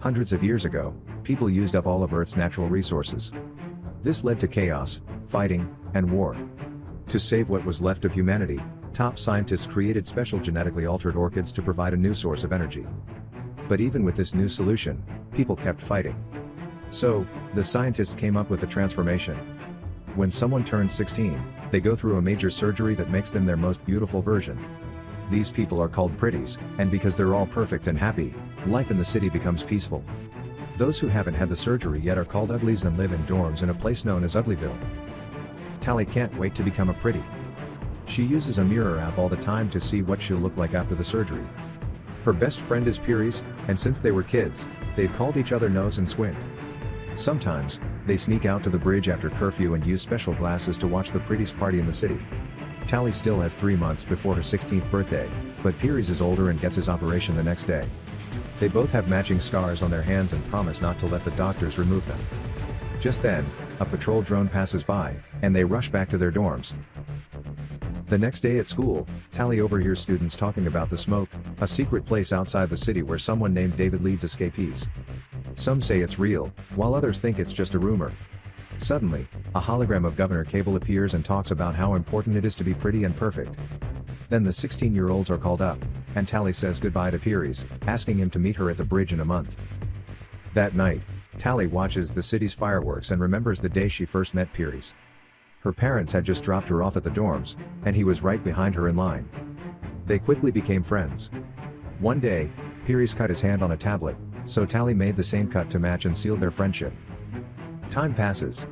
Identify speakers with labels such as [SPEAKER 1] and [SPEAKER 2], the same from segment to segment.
[SPEAKER 1] Hundreds of years ago, people used up all of Earth's natural resources. This led to chaos, fighting, and war. To save what was left of humanity, top scientists created special genetically altered orchids to provide a new source of energy. But even with this new solution, people kept fighting. So, the scientists came up with a transformation. When someone turns 16, they go through a major surgery that makes them their most beautiful version. These people are called pretties, and because they're all perfect and happy, life in the city becomes peaceful. Those who haven't had the surgery yet are called uglies and live in dorms in a place known as Uglyville. Tally can't wait to become a pretty. She uses a mirror app all the time to see what she'll look like after the surgery. Her best friend is Piries, and since they were kids, they've called each other Nose and Squint. Sometimes, they sneak out to the bridge after curfew and use special glasses to watch the prettiest party in the city. Tally still has 3 months before her 16th birthday, but Piries is older and gets his operation the next day. They both have matching scars on their hands and promise not to let the doctors remove them. Just then, a patrol drone passes by, and they rush back to their dorms. The next day at school, Tally overhears students talking about the Smoke, a secret place outside the city where someone named David leads escapees. Some say it's real, while others think it's just a rumor. Suddenly, a hologram of Governor Cable appears and talks about how important it is to be pretty and perfect. Then the 16-year-olds are called up, and Tally says goodbye to Piries, asking him to meet her at the bridge in a month. That night, Tally watches the city's fireworks and remembers the day she first met Piries. Her parents had just dropped her off at the dorms, and he was right behind her in line. They quickly became friends. One day, Piries cut his hand on a tablet, so Tally made the same cut to match and sealed their friendship. Time passes.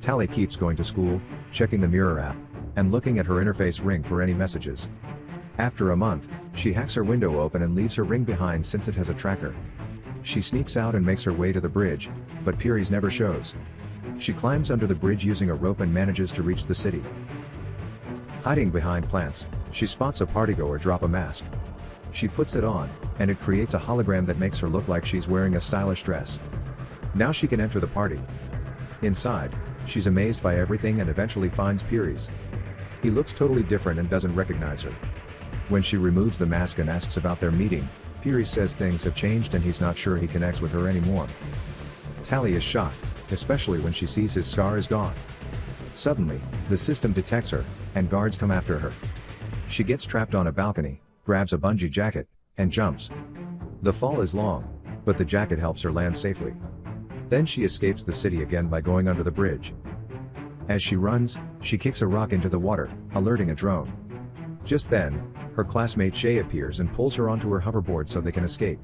[SPEAKER 1] Tally keeps going to school, checking the mirror app, and looking at her interface ring for any messages. After a month, she hacks her window open and leaves her ring behind since it has a tracker. She sneaks out and makes her way to the bridge, but Piries never shows. She climbs under the bridge using a rope and manages to reach the city. Hiding behind plants, she spots a partygoer drop a mask. She puts it on, and it creates a hologram that makes her look like she's wearing a stylish dress. Now she can enter the party. Inside, she's amazed by everything and eventually finds Piries. He looks totally different and doesn't recognize her. When she removes the mask and asks about their meeting, Piries says things have changed and he's not sure he connects with her anymore. Tally is shocked, especially when she sees his scar is gone. Suddenly, the system detects her, and guards come after her. She gets trapped on a balcony, grabs a bungee jacket, and jumps. The fall is long, but the jacket helps her land safely. Then she escapes the city again by going under the bridge. As she runs, she kicks a rock into the water, alerting a drone. Just then, her classmate Shay appears and pulls her onto her hoverboard so they can escape.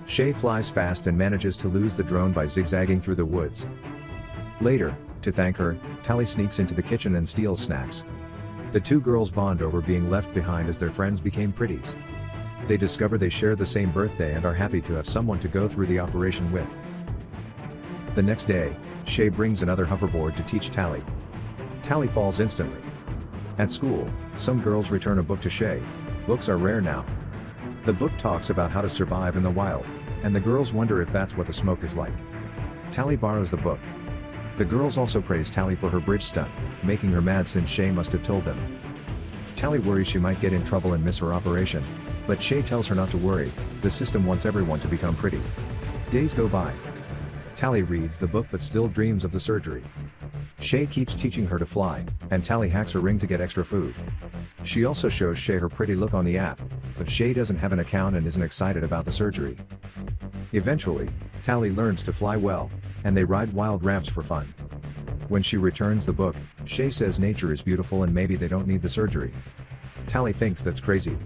[SPEAKER 1] Shay flies fast and manages to lose the drone by zigzagging through the woods. Later, to thank her, Tally sneaks into the kitchen and steals snacks. The two girls bond over being left behind as their friends became pretties. They discover they share the same birthday and are happy to have someone to go through the operation with. The next day, Shay brings another hoverboard to teach Tally. Tally falls instantly. At school, some girls return a book to Shay. Books are rare now. The book talks about how to survive in the wild, and the girls wonder if that's what the Smoke is like. Tally borrows the book. The girls also praise Tally for her bridge stunt, making her mad since Shay must have told them. Tally worries she might get in trouble and miss her operation, but Shay tells her not to worry, the system wants everyone to become pretty. Days go by. Tally reads the book but still dreams of the surgery. Shay keeps teaching her to fly, and Tally hacks her ring to get extra food. She also shows Shay her pretty look on the app, but Shay doesn't have an account and isn't excited about the surgery. Eventually, Tally learns to fly well, and they ride wild ramps for fun. When she returns the book, Shay says nature is beautiful and maybe they don't need the surgery. Tally thinks that's crazy.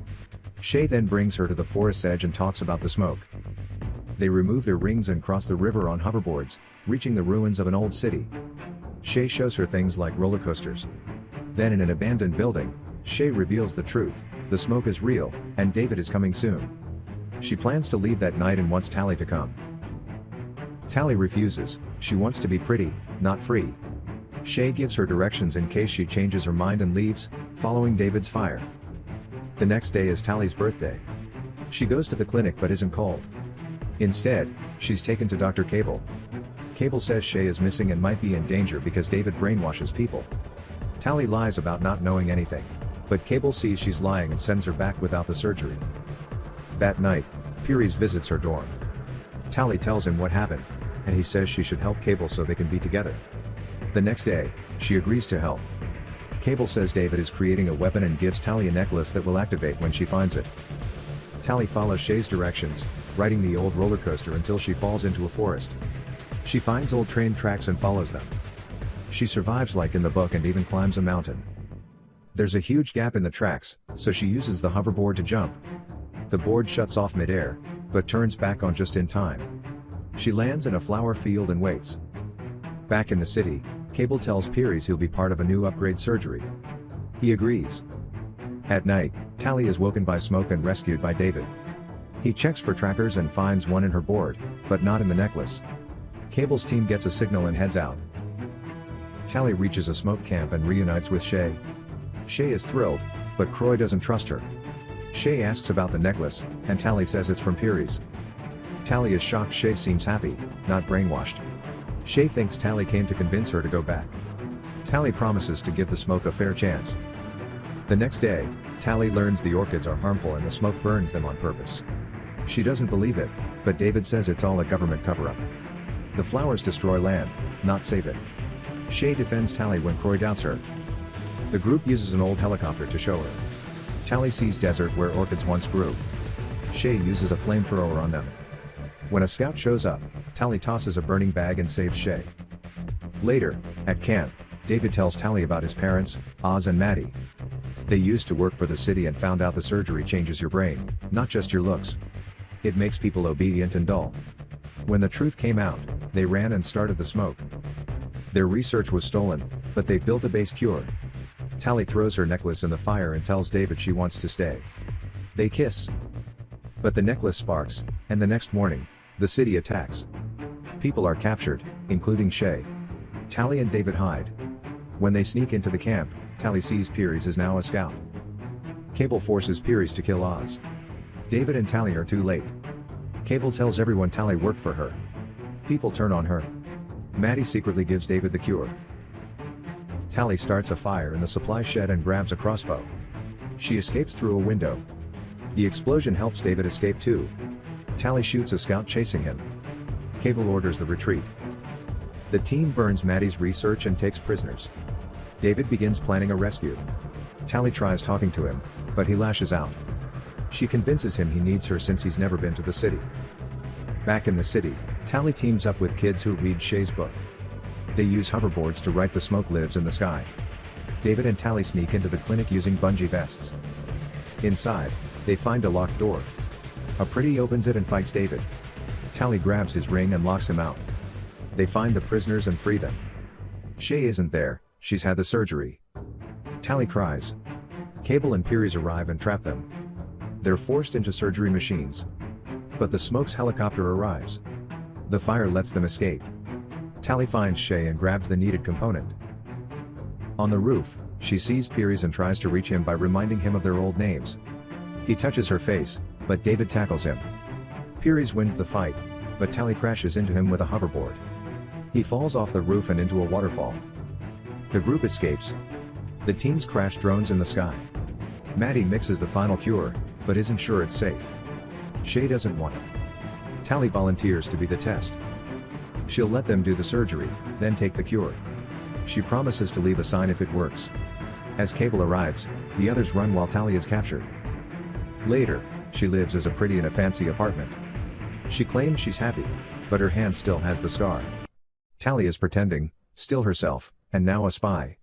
[SPEAKER 1] Shay then brings her to the forest's edge and talks about the Smoke. They remove their rings and cross the river on hoverboards, reaching the ruins of an old city. Shay shows her things like roller coasters. Then in an abandoned building, Shay reveals the truth, the Smoke is real, and David is coming soon. She plans to leave that night and wants Tally to come. Tally refuses, she wants to be pretty, not free. Shay gives her directions in case she changes her mind and leaves, following David's fire. The next day is Tally's birthday. She goes to the clinic but isn't called. Instead, she's taken to Dr. Cable. Cable says Shay is missing and might be in danger because David brainwashes people. Tally lies about not knowing anything, but Cable sees she's lying and sends her back without the surgery. That night, Piries visits her dorm. Tally tells him what happened, and he says she should help Cable so they can be together. The next day, she agrees to help. Cable says David is creating a weapon and gives Tally a necklace that will activate when she finds it. Tally follows Shay's directions, riding the old roller coaster until she falls into a forest. She finds old train tracks and follows them. She survives like in the book and even climbs a mountain. There's a huge gap in the tracks, so she uses the hoverboard to jump. The board shuts off mid-air, but turns back on just in time. She lands in a flower field and waits. Back in the city, Cable tells Pieris he'll be part of a new upgrade surgery. He agrees. At night, Tally is woken by smoke and rescued by David. He checks for trackers and finds one in her board, but not in the necklace. Cable's team gets a signal and heads out. Tally reaches a smoke camp and reunites with Shay. Shay is thrilled, but Croy doesn't trust her. Shay asks about the necklace, and Tally says it's from Pieris. Tally is shocked Shay seems happy, not brainwashed. Shay thinks Tally came to convince her to go back. Tally promises to give the smoke a fair chance. The next day, Tally learns the orchids are harmful and the smoke burns them on purpose. She doesn't believe it, but David says it's all a government cover-up. The flowers destroy land, not save it. Shay defends Tally when Croy doubts her. The group uses an old helicopter to show her. Tally sees desert where orchids once grew. Shay uses a flamethrower on them. When a scout shows up, Tally tosses a burning bag and saves Shay. Later, at camp, David tells Tally about his parents, Oz and Maddie. They used to work for the city and found out the surgery changes your brain, not just your looks. It makes people obedient and dull. When the truth came out, they ran and started the smoke. Their research was stolen, but they built a base cure. Tally throws her necklace in the fire and tells David she wants to stay. They kiss. But the necklace sparks, and the next morning, the city attacks. People are captured, including Shay. Tally and David hide. When they sneak into the camp, Tally sees Pieris is now a scout. Cable forces Pieris to kill Oz. David and Tally are too late. Cable tells everyone Tally worked for her. People turn on her. Maddie secretly gives David the cure. Tally starts a fire in the supply shed and grabs a crossbow. She escapes through a window. The explosion helps David escape too. Tally shoots a scout chasing him. Cable orders the retreat. The team burns Maddie's research and takes prisoners. David begins planning a rescue. Tally tries talking to him, but he lashes out. She convinces him he needs her since he's never been to the city. Back in the city, Tally teams up with kids who read Shay's book. They use hoverboards to write "The smoke lives in the sky." David and Tally sneak into the clinic using bungee vests. Inside, they find a locked door. A pretty opens it and fights David. Tally grabs his ring and locks him out. They find the prisoners and free them. Shay isn't there, she's had the surgery. Tally cries. Cable and Pieris arrive and trap them. They're forced into surgery machines. But the smoke's helicopter arrives. The fire lets them escape. Tally finds Shay and grabs the needed component. On the roof, she sees Pieris and tries to reach him by reminding him of their old names. He touches her face, but David tackles him. Pieris wins the fight, but Tally crashes into him with a hoverboard. He falls off the roof and into a waterfall. The group escapes. The teens crash drones in the sky. Maddie mixes the final cure, but isn't sure it's safe. Shay doesn't want it. Tally volunteers to be the test. She'll let them do the surgery, then take the cure. She promises to leave a sign if it works. As Cable arrives, the others run while Tally is captured. Later, she lives as a pretty in a fancy apartment. She claims she's happy, but her hand still has the scar. Tally is pretending, still herself, and now a spy.